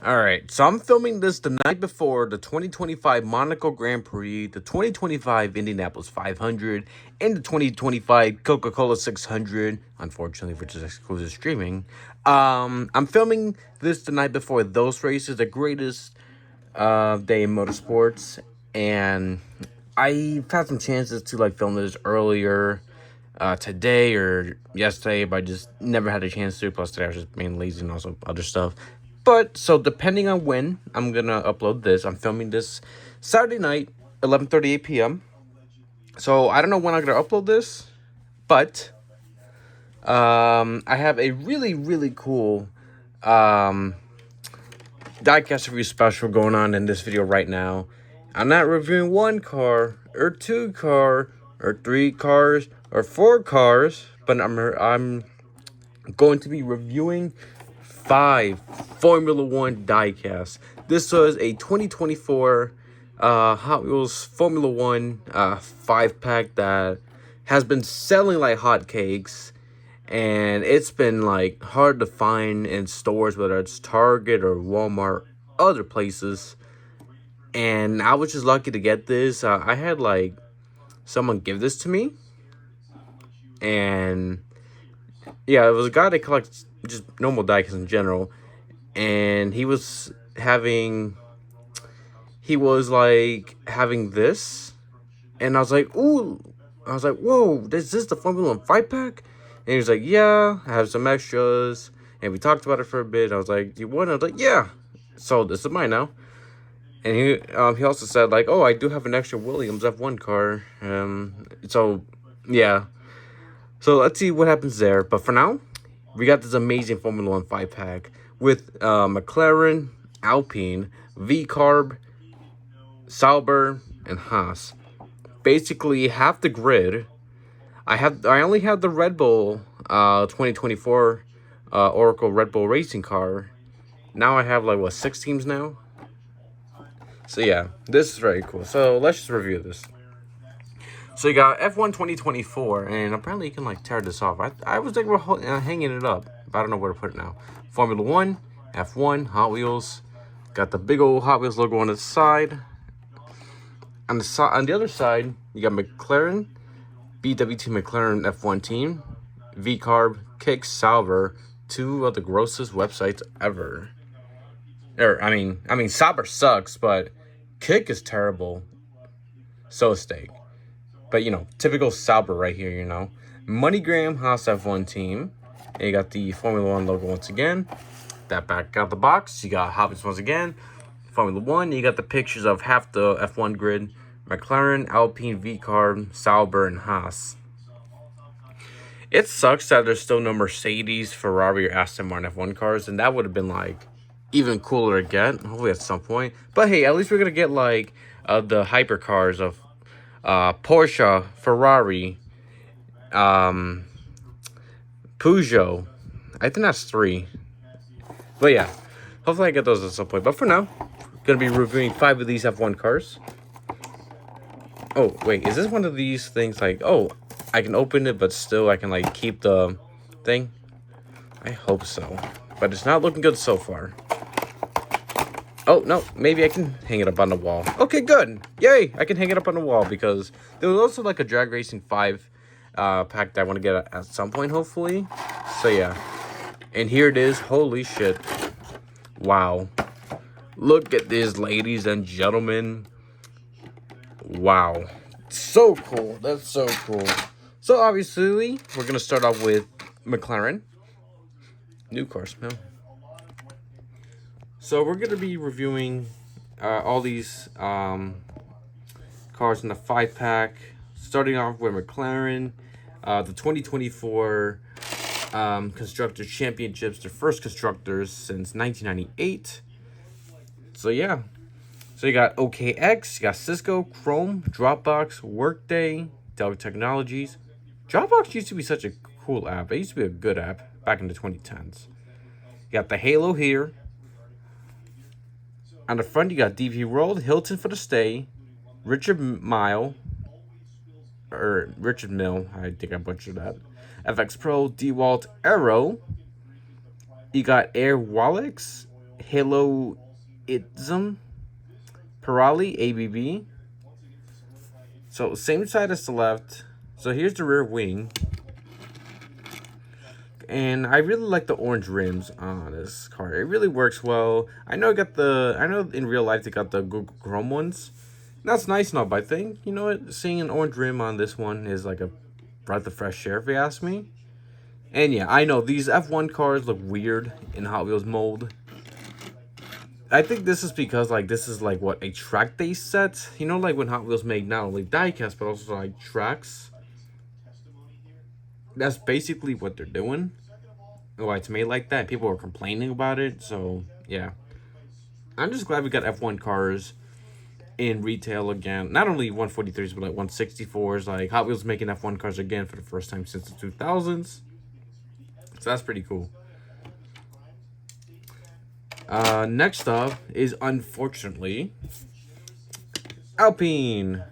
All right, so I'm filming this the night before the 2025 Monaco Grand Prix, the 2025 Indianapolis 500, and the 2025 Coca-Cola 600, unfortunately, which is exclusive streaming. I'm filming this the night before those races, the greatest day in motorsports, and I've had some chances to like film this earlier today or yesterday, but I just never had a chance to. Plus, today I was just being lazy and also other stuff. But so depending on when I'm gonna upload this, I'm filming this Saturday night, 11:38 p.m. So I don't know when I'm gonna upload this, but I have a really cool diecast review special going on in this video right now. I'm not reviewing one car or two car or three cars or four cars, but I'm going to be reviewing 5 Formula One diecasts. This was a 2024 Hot Wheels Formula One 5-pack that has been selling like hotcakes, and it's been like hard to find in stores, whether it's Target or Walmart, other places. And I was just lucky to get this. I had like someone give this to me, and yeah, it was a guy that collects just normal diecasts in general, and he was like having this, and I was like, ooh, I was like, whoa, is this the Formula One 5-pack? And he was like, yeah, I have some extras, and we talked about it for a bit. I was like, do you want it? I was like, yeah. So this is mine now. And he also said like, oh, I do have an extra Williams F1 car. So yeah. So let's see what happens there. But for now, we got this amazing Formula One 5-pack with McLaren, Alpine, V-Carb, Sauber, and Haas. Basically, half the grid. I only have the Red Bull 2024 Oracle Red Bull racing car. Now I have like, what, 6 teams now? So yeah, this is very cool. So let's just review this. So you got F1 2024, and apparently you can like tear this off. I was thinking about hanging it up, but I don't know where to put it now. Formula 1, F1, Hot Wheels. Got the big old Hot Wheels logo on the side. On the other side, you got McLaren, BWT McLaren F1 team, V-Carb, Kick, Sauber, 2 of the grossest websites ever. I mean, Sauber sucks, but Kick is terrible. So is Steak. But, you know, typical Sauber right here, you know. MoneyGram Haas F1 team. And you got the Formula 1 logo once again. That back out the box. You got Hot Wheels once again. Formula 1. You got the pictures of half the F1 grid. McLaren, Alpine, V-Carb, Sauber, and Haas. It sucks that there's still no Mercedes, Ferrari, or Aston Martin F1 cars. And that would have been, like, even cooler to get. Hopefully at some point. But, hey, at least we're going to get, like, the hypercars of Porsche, Ferrari, Peugeot. I think that's 3. But yeah, hopefully I get those at some point. But for now, gonna be reviewing 5 of these F1 cars. Oh wait, is this one of these things like, oh, I can open it, but still I can like keep the thing? I hope so, but it's not looking good so far. Oh, no, maybe I can hang it up on the wall. Okay, good. Yay, I can hang it up on the wall because there was also like a Drag Racing 5 pack that I want to get at some point, hopefully. So, yeah. And here it is. Holy shit. Wow. Look at this, ladies and gentlemen. Wow. So cool. That's so cool. So, obviously, we're going to start off with McLaren. New car smell. So we're going to be reviewing all these cars in the 5-pack, starting off with McLaren, the 2024 Constructors Championships, their first constructors since 1998. So yeah, so you got OKX, you got Cisco, Chrome, Dropbox, Workday, Dell Technologies. Dropbox used to be such a cool app. It used to be a good app back in the 2010s. You got the Halo here. On the front, you got DP World, Hilton for the stay, Richard Mill, I think I butchered that, FX Pro, DeWalt, Aero. You got Air Wallix, Halo Itzum, Pirelli ABB. So same side as the left. So here's the rear wing. And I really like the orange rims on this car. It really works well. I know in real life they got the Google Chrome ones. That's nice enough, but I think, you know what, seeing an orange rim on this one is like a breath of fresh air if you ask me. And yeah, I know these F1 cars look weird in Hot Wheels mold. I think this is because like this is like what, a track day set? You know, like when Hot Wheels make not only diecast but also like tracks. That's basically what they're doing. Why it's made like that. People were complaining about it, so yeah. I'm just glad we got F1 cars in retail again. Not only 143s, but like 164s. Like Hot Wheels making F1 cars again for the first time since the 2000s. So that's pretty cool. Next up is, unfortunately, Alpine.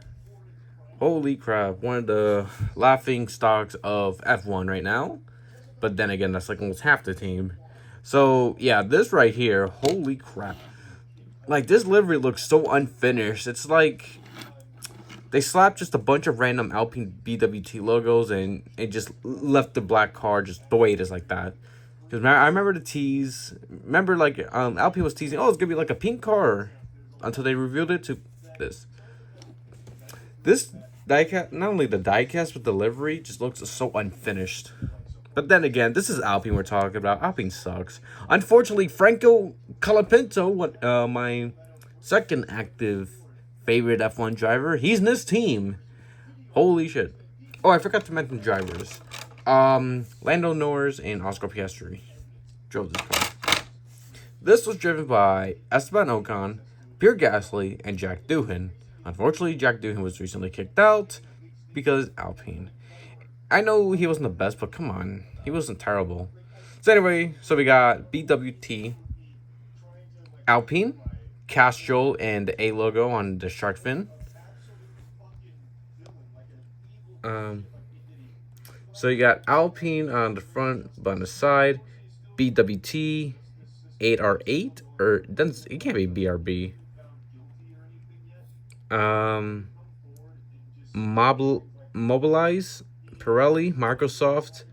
Holy crap. One of the laughing stocks of F1 right now. But then again, that's like almost half the team. So, yeah, this right here, holy crap. Like, this livery looks so unfinished. It's like they slapped just a bunch of random Alpine BWT logos and it just left the black car just the way it is like that. Because I remember the tease. Remember, like, Alpine was teasing, oh, it's going to be like a pink car. Until they revealed it to this. This diecast, not only the diecast, but the livery just looks so unfinished. But then again, this is Alpine we're talking about. Alpine sucks. Unfortunately, Franco Colapinto, my second active favorite F1 driver, he's in this team. Holy shit. Oh, I forgot to mention drivers. Lando Norris and Oscar Piastri drove this car. This was driven by Esteban Ocon, Pierre Gasly, and Jack Doohan. Unfortunately, Jack Doohan was recently kicked out because Alpine. I know he wasn't the best, but come on. He wasn't terrible. So anyway, so we got BWT, Alpine, Castrol, and the A logo on the shark fin. So you got Alpine on the front, but on the side, BWT, 8R8, or it can't be BRB. Mobilize, Pirelli, Microsoft,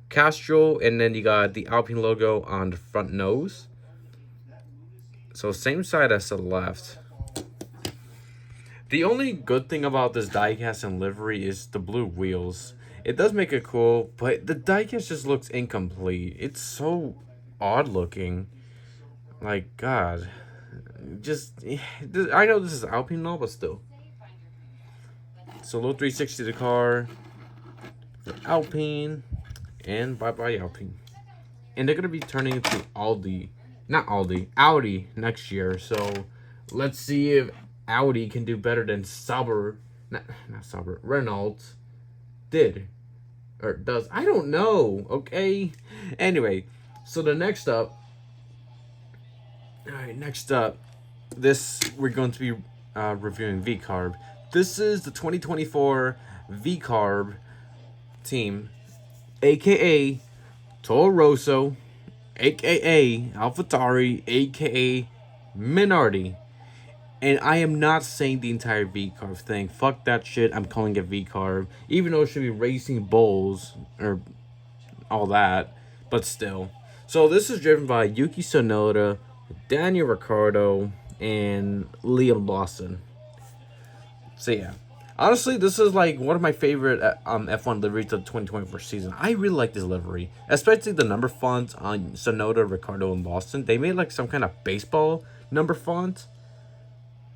Castrol, and then you got the Alpine logo on the front nose. So same side as the left. The only good thing about this diecast and livery is the blue wheels. It does make it cool, but the diecast just looks incomplete. It's so odd looking. Like, God. I know this is Alpine now, but still. So low 360 the car. Alpine. And bye-bye Alpine. And they're going to be turning into Audi next year. So let's see if Audi can do better than Renault did. Or does. I don't know, okay? Anyway, so the next up. Alright, next up. We're going to be reviewing V-Carb. This is the 2024 V-Carb team, a.k.a. Toro Rosso, a.k.a. AlphaTauri, a.k.a. Minardi. And I am not saying the entire V-Carb thing. Fuck that shit. I'm calling it V-Carb. Even though it should be Racing Bulls or all that. But still. So this is driven by Yuki Tsunoda, Daniel Ricciardo, and Liam Lawson. So yeah. Honestly, this is like one of my favorite F1 liveries of the 2024 season. I really like this livery. Especially the number fonts on Tsunoda, Ricciardo, and Lawson. They made like some kind of baseball number font.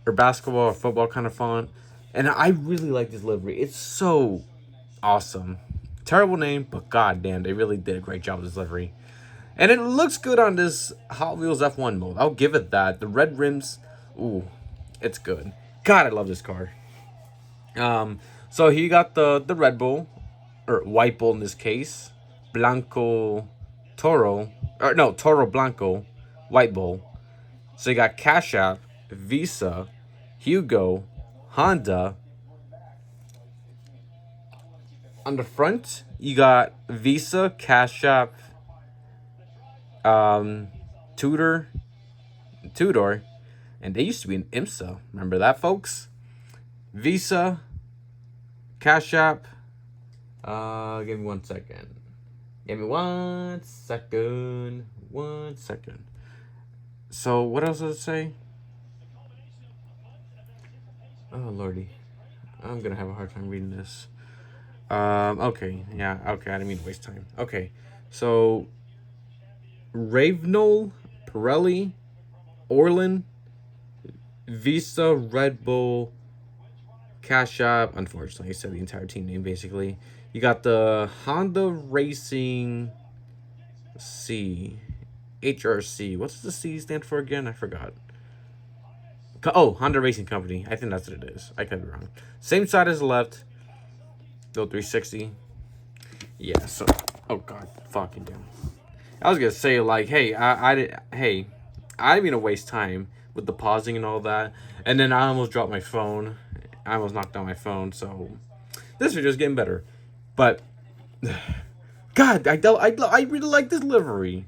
Or basketball or football kind of font. And I really like this livery. It's so awesome. Terrible name, but goddamn, they really did a great job with this livery. And it looks good on this Hot Wheels F1 mode. I'll give it that. The red rims, ooh, it's good. God, I love this car. So here you got the Red Bull, or White Bull in this case. Blanco Toro, or no, Toro Blanco, White Bull. So you got Cash App, Visa, Hugo, Honda. On the front, you got Visa, Cash App, Tudor, two-door, and they used to be an IMSA. Remember that, folks? Visa, Cash App. Give me 1 second. Give me 1 second. 1 second. So what else did it say? Oh lordy, I'm gonna have a hard time reading this. Okay, yeah, okay, I didn't mean to waste time. Okay, so Ravenel, Pirelli, Orlin, Visa, Red Bull, Cash App. Unfortunately, I said the entire team name basically. You got the Honda Racing C, HRC. What's the C stand for again? I forgot. Oh, Honda Racing Company. I think that's what it is. I could be wrong. Same side as the left. Still 360. Yeah. So, oh god, fucking damn. I was gonna say like, hey, I didn't mean to waste time with the pausing and all that, and then I almost dropped my phone. I almost knocked down my phone. So this video's getting better, but God, I really like this livery.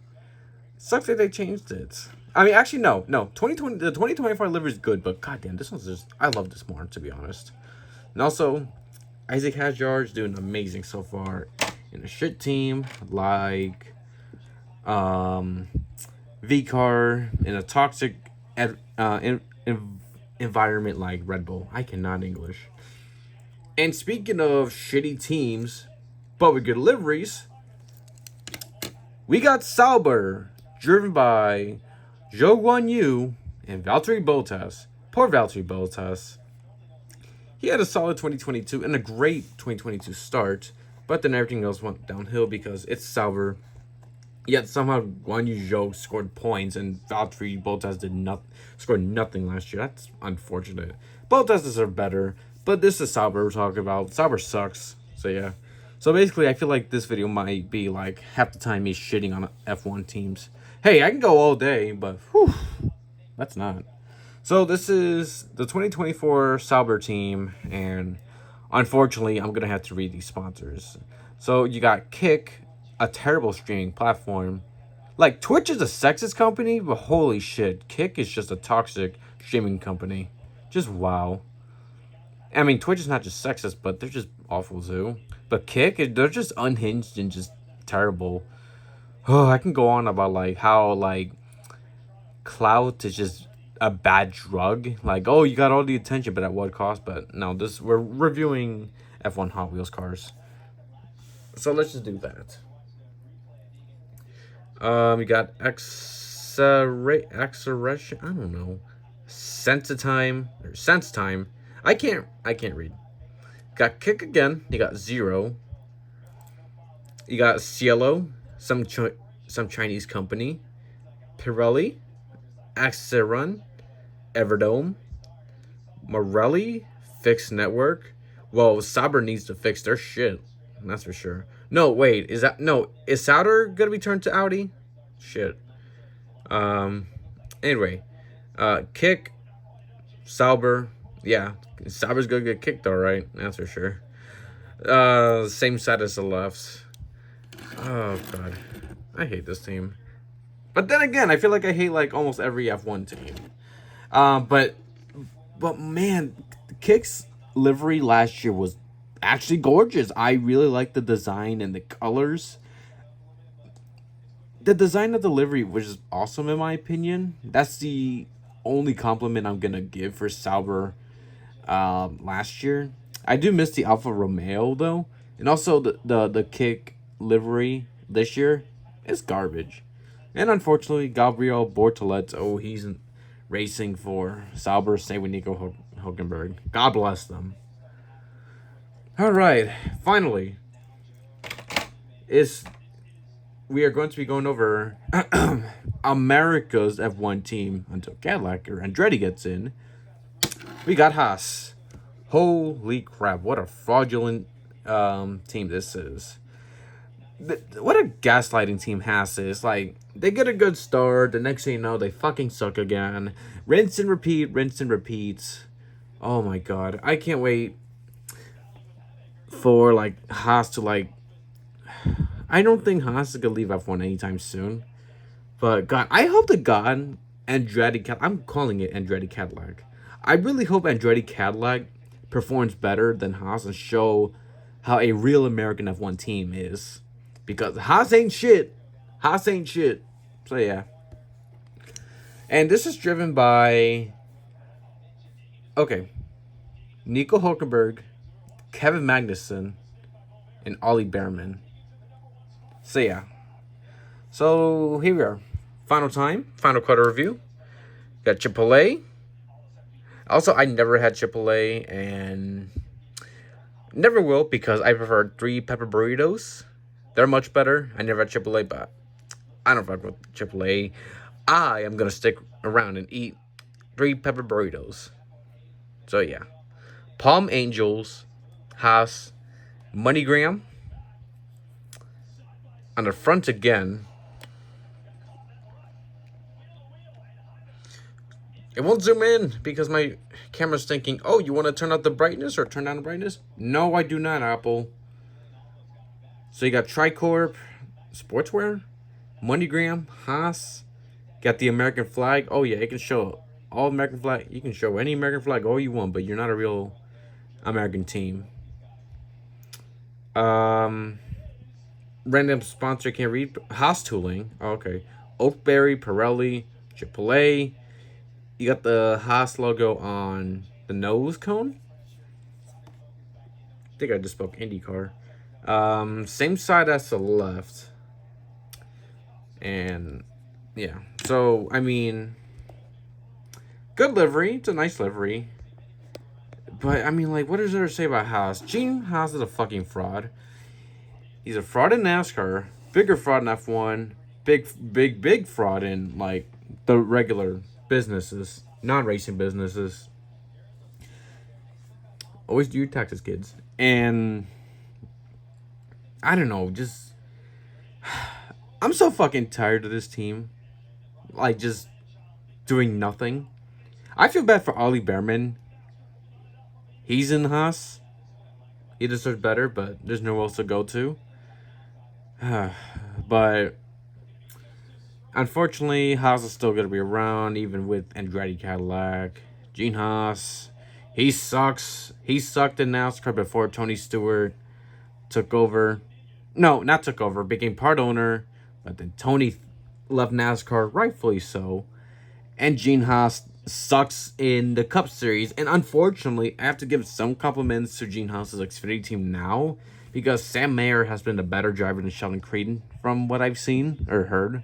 Sucks that they changed it. I mean, actually, no. 2020, the 2024 livery is good, but goddamn, this one's just, I love this more, to be honest. And also, Isaac Hadjar's doing amazing so far in a shit team like V-Car, in a toxic environment like Red Bull. I cannot English. And speaking of shitty teams, but with good liveries, we got Sauber, driven by Zhou Guanyu and Valtteri Bottas. Poor Valtteri Bottas. He had a solid 2022 and a great 2022 start, but then everything else went downhill because it's Sauber. Yet somehow Guanyu Zhou scored points and Valtteri Bottas scored nothing last year. That's unfortunate. Bottas deserved better, but this is Sauber we're talking about. Sauber sucks. So yeah. So basically, I feel like this video might be like half the time me shitting on F1 teams. Hey, I can go all day, but whew, that's not. So this is the 2024 Sauber team, and unfortunately, I'm going to have to read these sponsors. So you got Kick, a terrible streaming platform. Like, Twitch is a sexist company, but holy shit, Kick is just a toxic streaming company. Just wow. I mean, Twitch is not just sexist, but they're just awful too. But Kick, they're just unhinged and just terrible. Oh, I can go on about like how like clout is just a bad drug. Like, oh, you got all the attention, but at what cost? But no, we're reviewing F1 Hot Wheels cars. So let's just do that. We got acceleration. I don't know. Sense time. I can't read. Got Kick again. You got Zero. You got Cielo, some Chinese company. Pirelli, Axeron, Everdome, Morelli, Fixed Network. Well, Sauber needs to fix their shit. That's for sure. No, wait. Is Sauber gonna be turned to Audi? Shit. Anyway, Kick, Sauber. Yeah, Sauber's gonna get kicked, all right. That's for sure. Same side as the left. Oh god, I hate this team. But then again, I feel like I hate like almost every F1 team. But man, Kick's livery last year was actually gorgeous. I really liked the design and the colors. The design of the livery was awesome in my opinion. That's the only compliment I'm gonna give for Sauber last year. I do miss the Alfa Romeo though, and also the Kick livery this year is garbage. And unfortunately, Gabriel Bortoleto, he's racing for Sauber, same with Nico Hülkenberg. God bless them. All right, finally, we are going to be going over America's F1 team until Cadillac or Andretti gets in. We got Haas. Holy crap, what a fraudulent team this is. What a gaslighting team Haas is. Like, they get a good start, the next thing you know, they fucking suck again. Rinse and repeat. Oh my god, I can't wait for, like, Haas to, like... I don't think Haas is gonna leave F1 anytime soon. But, God, I hope to God Andretti Cadillac. I'm calling it Andretti Cadillac. I really hope Andretti Cadillac performs better than Haas and show how a real American F1 team is. Because Haas ain't shit. Haas ain't shit. So yeah. And this is driven by, okay, Nico Hulkenberg, Kevin Magnussen, and Ollie Behrman. So yeah. So here we are. Final time. Final quarter review. Got Chipotle. Also, I never had Chipotle and never will because I prefer 3 pepper burritos. They're much better. I never had Chipotle, but I don't fuck with Chipotle. I am going to stick around and eat 3 pepper burritos. So yeah. Palm Angels, Haas, MoneyGram. On the front again. It won't zoom in because my camera's thinking, oh, you want to turn up the brightness or turn down the brightness? No, I do not, Apple. So you got Tricorp, Sportswear, MoneyGram, Haas. Got the American flag. Oh, yeah, it can show all American flag. You can show any American flag all you want, but you're not a real American team. Random sponsor, can't read. Haas Tooling. Oh, okay. Oakberry, Pirelli, Chipotle. You got the Haas logo on the nose cone. I think I just spoke IndyCar. Same side as the left. And yeah. So, I mean, good livery. It's a nice livery. But, I mean, like, what is there to say about Haas? Gene Haas is a fucking fraud. He's a fraud in NASCAR. Bigger fraud in F1. Big fraud in, like, the regular businesses, non-racing businesses. Always do your taxes, kids. And I don't know, just I'm so fucking tired of this team, like, just doing nothing. I feel bad for Ollie Behrman. He's in Haas. He deserves better, but there's nowhere else to go to. But unfortunately, Haas is still going to be around, even with Andretti Cadillac. Gene Haas, he sucks. He sucked in NASCAR before Tony Stewart took over. No, not took over, became part owner. But then Tony left NASCAR, rightfully so. And Gene Haas sucks in the Cup Series. And unfortunately, I have to give some compliments to Gene Haas's Xfinity team now, because Sam Mayer has been a better driver than Sheldon Creed from what I've seen or heard.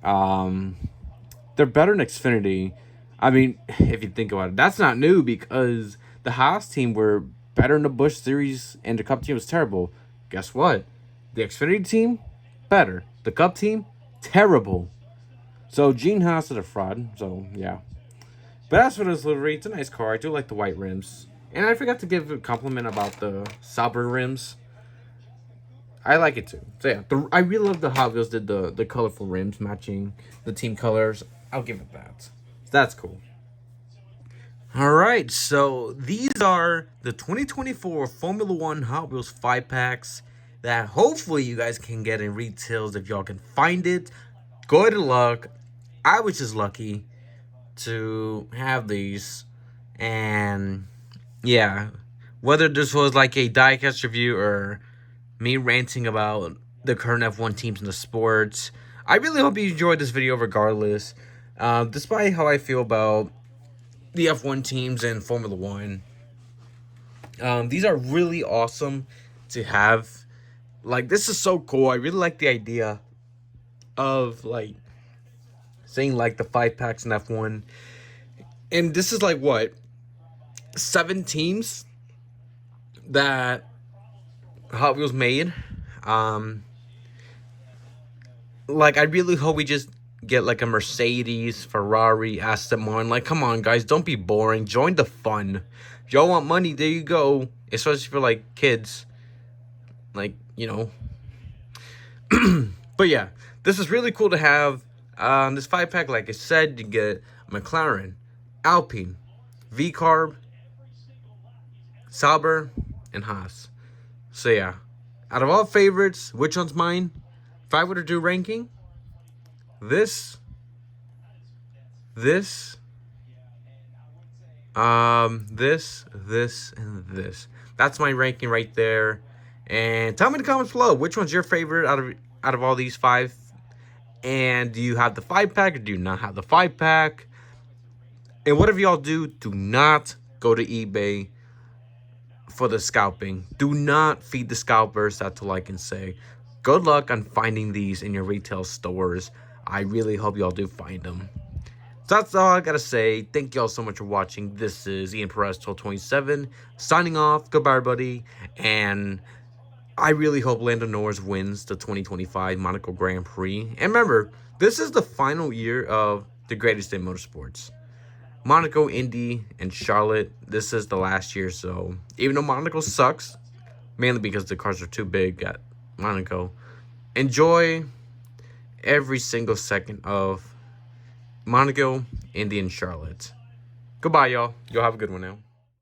They're better in Xfinity. I mean, if you think about it, that's not new because the Haas team were better in the Busch Series and the Cup team was terrible. Guess what? The Xfinity team, better. The Cup team, terrible. So Gene Haas is a fraud. So yeah. But as for this livery, it's a nice car. I do like the white rims. And I forgot to give a compliment about the Sauber rims. I like it too. So yeah, I really love the Hot Wheels did the colorful rims matching the team colors. I'll give it that. So that's cool. All right, so these are the 2024 Formula One Hot Wheels 5-packs that hopefully you guys can get in retails if y'all can find it. Good luck. I was just lucky to have these. And yeah, whether this was like a diecast review or me ranting about the current F1 teams in the sports, I really hope you enjoyed this video regardless. Despite how I feel about the F1 teams and Formula One, these are really awesome to have. Like, this is so cool. I really like the idea of, like, saying, like, the 5-packs in F1. And this is, like, what? 7 teams that Hot Wheels made. Like, I really hope we just get, like, a Mercedes, Ferrari, Aston Martin. Like, come on, guys. Don't be boring. Join the fun. If y'all want money, there you go. Especially for, like, kids. Like, you know. But, yeah. This is really cool to have. This 5-pack, like I said, you get McLaren, Alpine, V-Carb, Sauber, and Haas. So, yeah. Out of all favorites, which one's mine? If I were to do ranking, this This, this, and this. That's my ranking right there. And tell me in the comments below, which one's your favorite out of all these 5? And do you have the 5-pack or do you not have the 5-pack? And whatever y'all do not go to eBay for the scalping. Do not feed the scalpers. That's all I can say. Good luck on finding these in your retail stores. I really hope y'all do find them. So that's all I gotta say. Thank y'all so much for watching. This is Ian Perez 1227 signing off. Goodbye, everybody. And I really hope Lando Norris wins the 2025 Monaco Grand Prix. And remember, this is the final year of the greatest in motorsports. Monaco, Indy, and Charlotte, this is the last year. So even though Monaco sucks, mainly because the cars are too big at Monaco, enjoy every single second of Monaco, Indy, and Charlotte. Goodbye, y'all. Y'all have a good one now.